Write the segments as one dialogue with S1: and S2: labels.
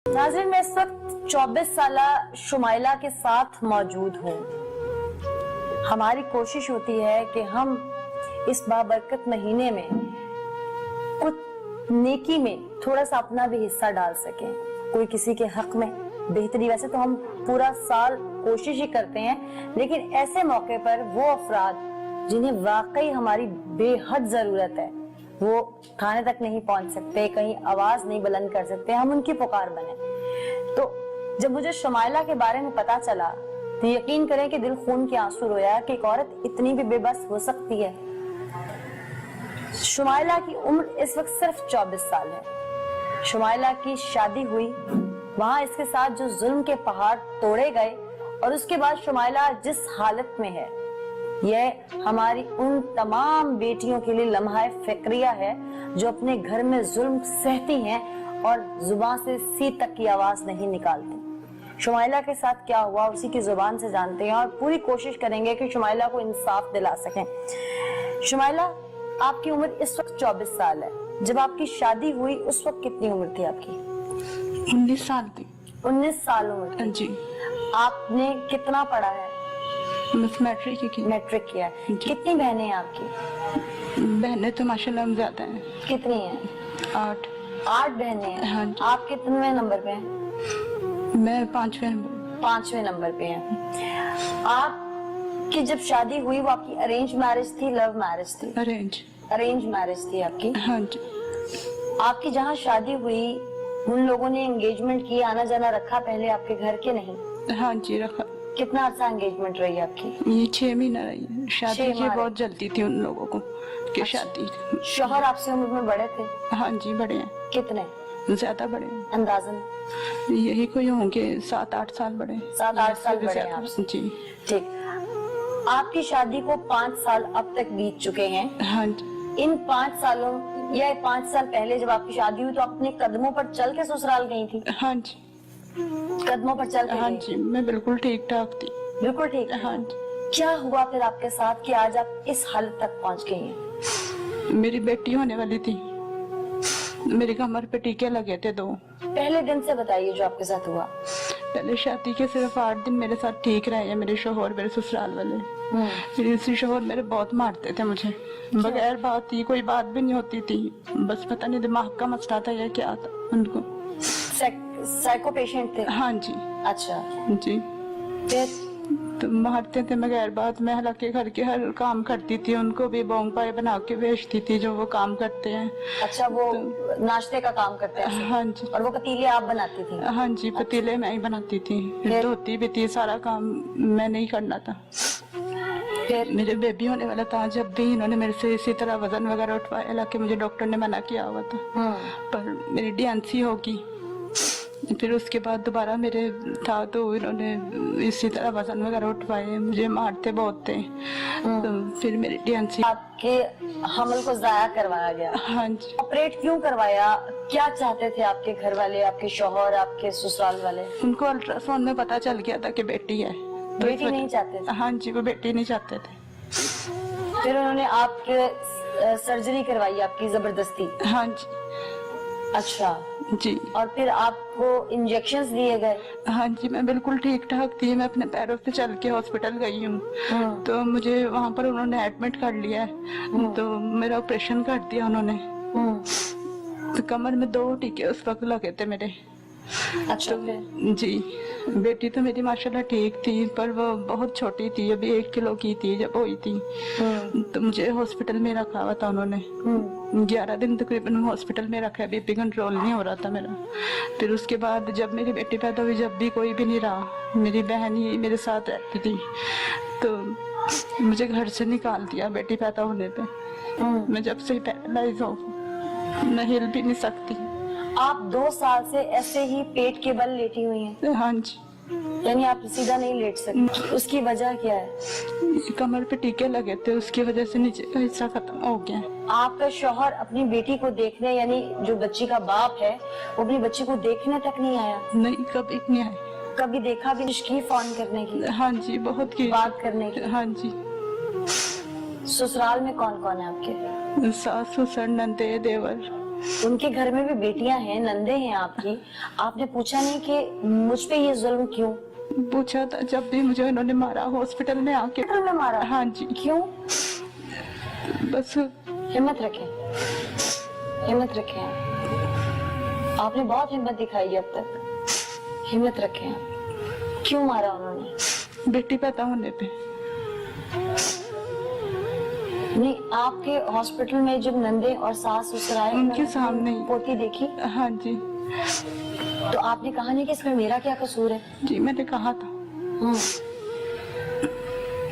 S1: नाज़रीन, मैं इस वक्त 24 साला शुमाइला के साथ मौजूद हूँ। हमारी कोशिश होती है कि हम इस बाबरकत महीने में कुछ नेकी में थोड़ा सा अपना भी हिस्सा डाल सकें, कोई किसी के हक में बेहतरी। वैसे तो हम पूरा साल कोशिश ही करते हैं, लेकिन ऐसे मौके पर वो अफराद जिन्हें वाकई हमारी बेहद जरूरत है, वो खाने तक नहीं पहुंच सकते, कहीं आवाज नहीं बुलंद कर सकते, हम उनकी पुकार बने। तो जब मुझे शुमाइला के बारे में पता चला तो यकीन करें कि दिल खून के आंसू रोया कि एक औरत इतनी भी बेबस हो सकती है। शुमाइला की उम्र इस वक्त सिर्फ 24 साल है। शुमाइला की शादी हुई, वहां इसके साथ जो जुल्म के पहाड़ तोड़े गए, और उसके बाद शुमाइला जिस हालत में है, यह हमारी उन तमाम बेटियों के लिए लम्हा फिक्रिया है जो अपने घर में जुल्म सहती हैं और जुबान से सी तक की आवाज नहीं निकालती। शुमाइला के साथ क्या हुआ उसी की जुबान से जानते हैं और पूरी कोशिश करेंगे कि शुमाइला को इंसाफ दिला सकें। शुमाइला, आपकी उम्र इस वक्त 24 साल है। जब आपकी शादी हुई उस वक्त कितनी उम्र थी आपकी?
S2: 19 साल थी।
S1: 19 साल उम्र थी।
S2: जी।
S1: आपने कितना पढ़ा है?
S2: मैट्रिक की।
S1: मैट्रिक किया है। कितनी बहनें हैं आपकी?
S2: बहनें तो माशाल्लाह हम ज्यादा हैं।
S1: कितनी हैं?
S2: 8।
S1: 8 बहनें हैं।
S2: हाँ जी।
S1: आप कितने नंबर पे हैं?
S2: मैं 5वें नंबर।
S1: 5वें नंबर पे हैं। आपकी जब शादी हुई वो आपकी अरेंज मैरिज थी, लव मैरिज थी? अरेंज मैरिज थी आपकी।
S2: हाँ जी।
S1: आपकी जहाँ शादी हुई उन लोगों ने एंगेजमेंट की, आना जाना रखा पहले आपके घर के? नहीं।
S2: हाँ जी, रखा।
S1: कितना अर्सा एंगेजमेंट रही आपकी?
S2: ये 6 महीना रही है। शादी की बहुत जल्दी थी उन लोगों को कि शादी।
S1: शौहर आपसे उम्र में बड़े थे?
S2: हाँ जी, बड़े हैं।
S1: कितने?
S2: ज्यादा बड़े हैं।
S1: अंदाजन
S2: यही कोई होंगे 7-8 साल बड़े।
S1: 7-8 साल बड़े हैं आपसे।
S2: जी।
S1: ठीक। आपकी शादी को 5 साल अब तक बीत चुके हैं।
S2: हाँ जी।
S1: इन 5 सालों या 5 साल पहले जब आपकी शादी हुई तो आप अपने कदमों पर चल के ससुराल गई थी?
S2: हाँ जी।
S1: कदमों पर चल के?
S2: हाँ जी, मैं बिल्कुल ठीक ठाक थी।
S1: बिल्कुल ठीक?
S2: हाँ जी।
S1: क्या हुआ फिर आपके साथ कि आज आप इस हालत तक पहुंच गई हैं?
S2: मेरी बेटी होने वाली थी, मेरी कमर पे टीके लगे थे 2।
S1: पहले दिन से बताइए जो आपके साथ हुआ।
S2: पहले शादी के सिर्फ 8 दिन मेरे साथ ठीक रहे हैं मेरे शोहर, मेरे ससुराल वाले। मेरे शोहर मेरे बहुत मारते थे मुझे, बगैर बात ही, कोई बात भी नहीं होती थी, बस पता नहीं दिमाग का मसला था या क्या था उनको।
S1: साइको पेशेंट थे?
S2: हाँ जी।
S1: अच्छा
S2: जी।
S1: फिर?
S2: तो मारते थे बगैर बात। मैं हालांकि घर के हर काम करती थी, उनको भी बोंग पाए बना के भेजती थी जो वो काम करते हैं।
S1: अच्छा, वो नाश्ते का काम करते हैं?
S2: हाँ जी।
S1: और वो पतीले आप बनाती थी?
S2: हाँ जी, पतीले मैं ही बनाती थी, धोती भी थी, सारा काम मैं नहीं करना था।
S1: फिर?
S2: मेरे बेबी होने वाला था जब भी इन्होंने मेरे से इसी तरह वजन वगैरह उठवाया, हालांकि मुझे डॉक्टर ने मना किया हुआ था, पर मेरी डीएनसी होगी। फिर उसके बाद दोबारा मेरे था तो इन्होंने इसी तरह वजन वगैरह उठवाए, मुझे मारते बहुत थे। तो फिर मेरी डीएनसी।
S1: आपके हमल को जाया करवाया गया?
S2: हाँ जी।
S1: ऑपरेट क्यों करवाया? क्या चाहते थे आपके घर वाले, आपके शौहर, आपके ससुराल वाले?
S2: उनको अल्ट्रासाउंड में पता चल गया था कि बेटी है। तो
S1: बेटी नहीं चाहते थे?
S2: हाँ जी, वो बेटी नहीं चाहते थे।
S1: फिर उन्होंने आपके सर्जरी करवाई आपकी जबरदस्ती?
S2: हाँ जी।
S1: अच्छा
S2: जी।
S1: और फिर आपको इंजेक्शंस दिए गए?
S2: हाँ जी, मैं बिल्कुल ठीक ठाक थी, मैं अपने पैरों पे चल के हॉस्पिटल गई हूँ। तो मुझे वहाँ पर उन्होंने एडमिट कर लिया है, तो मेरा ऑपरेशन कर दिया उन्होंने। तो कमर में 2 टीके उस वक्त लगे थे मेरे।
S1: अच्छा।
S2: तो जी, बेटी तो मेरी माशाल्लाह ठीक थी, पर वो बहुत छोटी थी, अभी 1 किलो की थी जब हुई थी। तो मुझे हॉस्पिटल में रखा हुआ था उन्होंने। 11 दिन तकरीबन हॉस्पिटल में रखा, बीपी कंट्रोल नहीं हो रहा था मेरा। फिर उसके बाद जब मेरी बेटी पैदा हुई, जब भी कोई भी नहीं रहा, मेरी बहन ही मेरे साथ रहती थी, तो मुझे घर से निकाल दिया बेटी पैदा होने पे। मैं जब से पैरालाइज हूँ, मैं हिल भी नहीं सकती।
S1: आप 2 साल से ऐसे ही पेट के बल लेटी हुई हैं?
S2: हाँ जी।
S1: यानी आप सीधा नहीं लेट सकती? उसकी वजह क्या है?
S2: कमर पे टीके लगे थे, उसकी वजह से नीचे का हिस्सा खत्म हो गया।
S1: आपका शौहर अपनी बेटी को देखने, यानी जो बच्ची का बाप है, वो अपनी बच्ची को देखने तक नहीं आया?
S2: नहीं, कभी नहीं आया।
S1: कभी देखा भी नहीं फोन करने की?
S2: हाँ जी, बहुत की
S1: बात करने की?
S2: हाँ जी।
S1: ससुराल में कौन कौन है आपके?
S2: सास ससुर नंदे देवर
S1: उनके घर में भी बेटियां हैं, नंदे हैं आपकी, आपने पूछा नहीं कि मुझ पे ये जुल्म क्यों?
S2: पूछा था, जब भी मुझे उन्होंने मारा हॉस्पिटल में आके।
S1: हॉस्पिटल में मारा?
S2: हाँ जी।
S1: क्यों?
S2: बस
S1: हिम्मत रखें, हिम्मत रखें, आपने बहुत हिम्मत दिखाई है अब तक, हिम्मत रखें। क्यों मारा उन्होंने?
S2: बेटी पैदा होने पे।
S1: नहीं, आपके हॉस्पिटल में जब नंदे और सास ससुर आए,
S2: उनके सामने ही।
S1: पोती देखी?
S2: हाँ जी।
S1: तो आपने कहा नहीं कि इसमें मेरा क्या कसूर है?
S2: जी मैंने कहा था।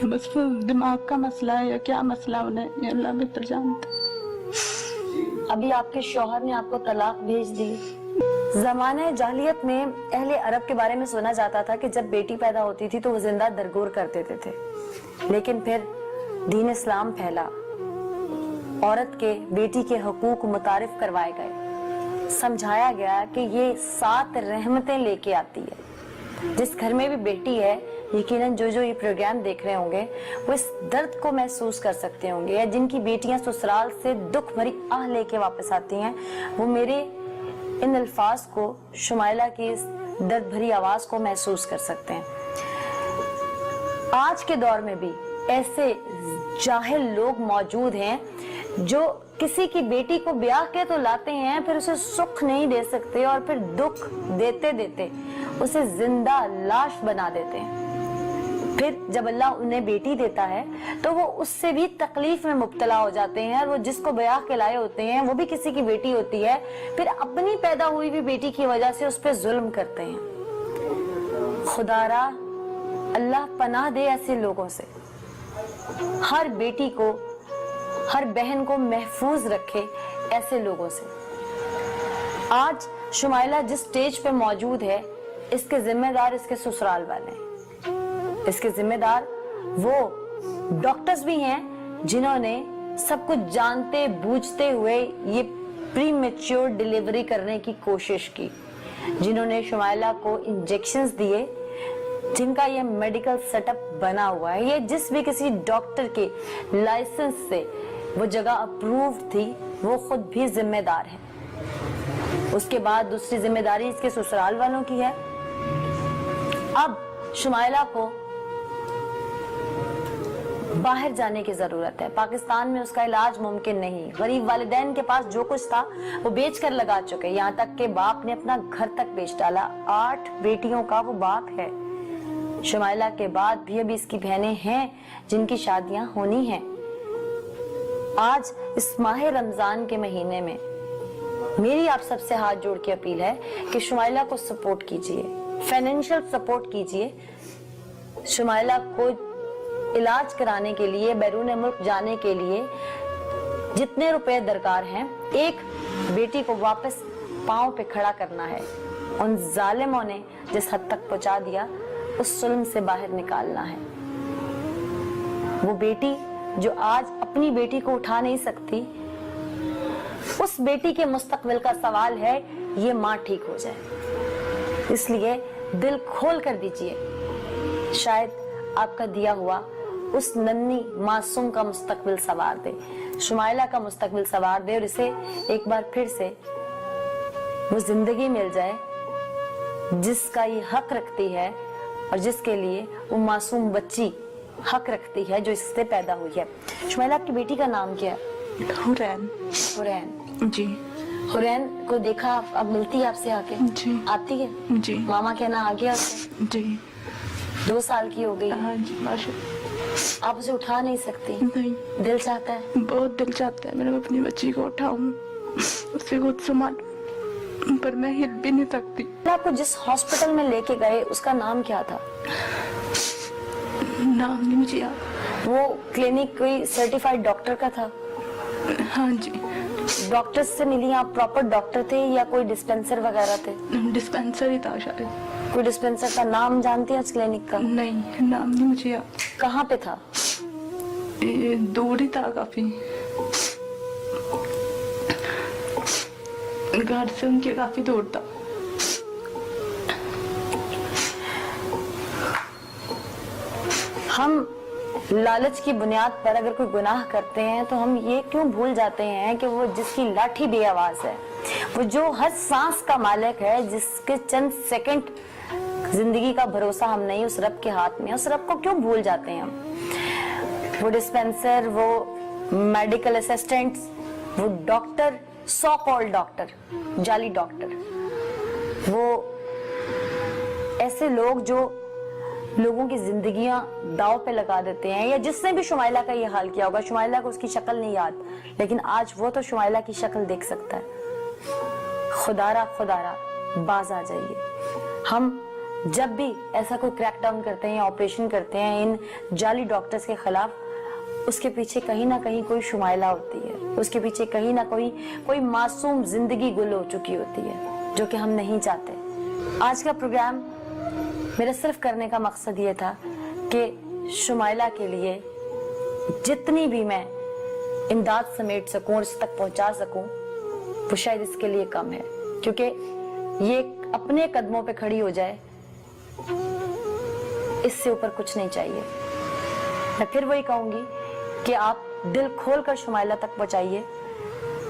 S2: बस वो दिमाग का मसला है या क्या मसला, उन्हें ये अल्लाह बेहतर जानता।
S1: अभी आपके शौहर ने आपको तलाक भेज दी। ज़माने जाहिलियत में अहले अरब के बारे में सुना जाता था कि जब बेटी पैदा होती थी तो वो जिंदा दरगोर कर देते थे, लेकिन फिर दीन इस्लाम फैला, औरत के बेटी के हकूक मुतारिफ करवाए गए, समझाया गया कि ये 7 रहमतें लेके आती है। जिस घर में भी बेटी है, यकीनन जो ये प्रोग्राम देख रहे होंगे वो इस दर्द को महसूस कर सकते होंगे, या जिनकी बेटियां ससुराल से दुख भरी आह लेके वापस आती हैं, वो मेरे इन अल्फाज को, शुमाइला की इस दर्द भरी आवाज को महसूस कर सकते हैं। आज के दौर में भी ऐसे जाहिल लोग मौजूद हैं जो किसी की बेटी को ब्याह के तो लाते हैं, फिर उसे सुख नहीं दे सकते और फिर दुख देते देते उसे जिंदा लाश बना देते हैं। फिर जब अल्लाह उन्हें बेटी देता है तो वो उससे भी तकलीफ में मुब्तला हो जाते हैं, और वो जिसको ब्याह के लाए होते हैं वो भी किसी की बेटी होती है, फिर अपनी पैदा हुई भी बेटी की वजह से उस पर जुल्म करते हैं। खुदारा अल्लाह पनाह दे ऐसे लोगों से, हर बेटी को, हर बहन को महफूज रखे ऐसे लोगों से। आज शुमाइला जिस स्टेज पे मौजूद है, इसके जिम्मेदार इसके ससुराल वाले हैं। इसके जिम्मेदार वो डॉक्टर्स भी हैं जिन्होंने सब कुछ जानते बूझते हुए ये प्री मैच्योर डिलीवरी करने की कोशिश की, जिन्होंने शुमाइला को इंजेक्शंस दिए, जिनका ये मेडिकल सेटअप बना हुआ है। ये जिस भी किसी डॉक्टर के लाइसेंस से वो जगह अप्रूव्ड थी, वो खुद भी जिम्मेदार है। उसके बाद दूसरी जिम्मेदारी इसके ससुराल वालों की है। अब शुमाइला को बाहर जाने की जरूरत है। पाकिस्तान में उसका इलाज मुमकिन नहीं। गरीब वालिदैन के पास जो कुछ था वो बेच कर लगा चुके, यहाँ तक के बाप ने अपना घर तक बेच डाला। 8 बेटियों का वो बाप है। शुमाइला के बाद भी अभी इसकी बहनें हैं जिनकी शादियां होनी हैं। आज इस माह रमजान के महीने में मेरी आप सबसे हाथ जोड़ के अपील है कि शुमाइला को सपोर्ट कीजिए, फाइनेंशियल सपोर्ट कीजिए। शुमाइला को इलाज कराने के लिए, बैरून मुल्क जाने के लिए जितने रुपए दरकार हैं, एक बेटी को वापस पांव पे खड़ा करना है। उन जालिमों ने जिस हद तक पहुंचा दिया, उस जुल्म से बाहर निकालना है। वो बेटी जो आज अपनी बेटी को उठा नहीं सकती, उस बेटी के मुस्तकबिल का सवाल है ये माँ ठीक हो जाए। इसलिए दिल खोल कर दीजिए, शायद आपका दिया हुआ उस नन्ही मासूम का मुस्तकबिल सवार दे, शुमाइला का मुस्तकबिल सवार दे, और इसे एक बार फिर से वो जिंदगी मिल जाए जिसका ये हक रखती है, और जिसके लिए वो मासूम बच्ची हक रखती है जो इससे पैदा हुई है। शुमाइला, आपकी बेटी का नाम क्या है?
S2: हुरैन।
S1: हुरैन
S2: जी।
S1: हुरैन को देखा, अब मिलती है आपसे आके?
S2: जी।
S1: आती है?
S2: जी।
S1: मामा कहना आ गया उसे?
S2: जी।
S1: 2 साल की हो गई।
S2: हाँ जी, माशाल्लाह।
S1: आप उसे उठा नहीं सकती?
S2: नहीं।
S1: दिल चाहता है?
S2: बहुत दिल चाहता है मैं अपनी बच्ची को उठाऊं, उसे खुद संभालूं, पर मैं हिल भी नहीं सकती।
S1: आपको जिस हॉस्पिटल में लेके गए उसका नाम क्या था?
S2: नाम नहीं मुझे याद।
S1: वो क्लिनिक कोई सर्टिफाइड डॉक्टर का था?
S2: हाँ जी।
S1: डॉक्टर से मिली आप? प्रॉपर डॉक्टर थे या कोई डिस्पेंसर वगैरह थे?
S2: डिस्पेंसर ही था शायद।
S1: कोई डिस्पेंसर का नाम जानती है उस क्लिनिक का?
S2: नहीं, नाम नहीं मुझे याद।
S1: कहाँ पे था?
S2: ये दूर ही था काफी, घर से उनके काफी दूर था।
S1: हम लालच की बुनियाद पर अगर कोई गुनाह करते हैं तो हम ये क्यों भूल जाते हैं कि वो जिसकी लाठी बेआवाज है, वो जो हर सांस का मालिक है, जिसके चंद सेकंड जिंदगी का भरोसा हम नहीं, उस रब के हाथ में, उस रब को क्यों भूल जाते हैं हम। वो डिस्पेंसर, वो मेडिकल असिस्टेंट्स, वो डॉक्टर, सो कॉल्ड डॉक्टर, जाली डॉक्टर, वो ऐसे लोग जो लोगों की जिंदगियां दांव पे लगा देते हैं। या जिसने भी शुमाइला का ये हाल किया होगा, शुमाइला को उसकी शक्ल नहीं याद, लेकिन आज वो तो शुमाइला की शक्ल देख सकता है। खुदारा खुदारा बाज आ जाइए। हम जब भी ऐसा कोई क्रैकडाउन करते हैं या ऑपरेशन करते हैं इन जाली डॉक्टर्स के खिलाफ, उसके पीछे कहीं ना कहीं कोई शुमाइला होती है, उसके पीछे कहीं ना कोई मासूम जिंदगी गुल हो चुकी होती है, जो कि हम नहीं चाहते। आज का प्रोग्राम मेरा सिर्फ करने का मकसद ये था कि शुमाइला के लिए जितनी भी मैं इमदाद समेट सकूं और इस तक पहुंचा सकूं, वो शायद इसके लिए कम है, क्योंकि ये अपने कदमों पे खड़ी हो जाए, इससे ऊपर कुछ नहीं चाहिए। मैं फिर वही कहूंगी कि आप दिल खोलकर शुमाइला तक पहुंचाइए।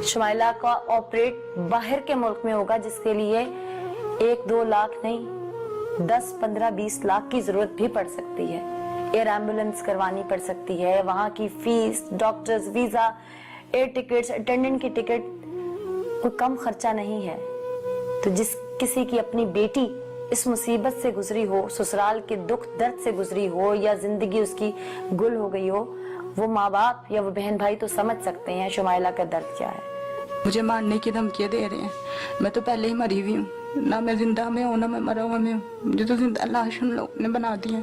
S1: शुमाइला का ऑपरेट बाहर के मुल्क में होगा, जिसके लिए 1-2 लाख नहीं, 10, 15, 20 लाख की जरूरत भी पड़ सकती है। एयर एम्बुलेंस करवानी पड़ सकती है, वहां की fees, doctors, visa, air tickets, attendant की टिकट, कोई कम खर्चा नहीं है। तो जिस किसी की अपनी बेटी इस मुसीबत से गुजरी हो, ससुराल के दुख दर्द से गुजरी हो, या जिंदगी उसकी गुल हो गई हो, वो माँ बाप या वो बहन भाई तो समझ सकते हैं शुमाइला का दर्द क्या है।
S2: मुझे मारने की धमकियां दे रहे हैं। मैं तो पहले ही मरी हुई हूँ, ना मैं जिंदा में हूँ ना मैं मरा हुआ में हूँ। मुझे तो जिंदा लाश उन लोगों ने बना दी है।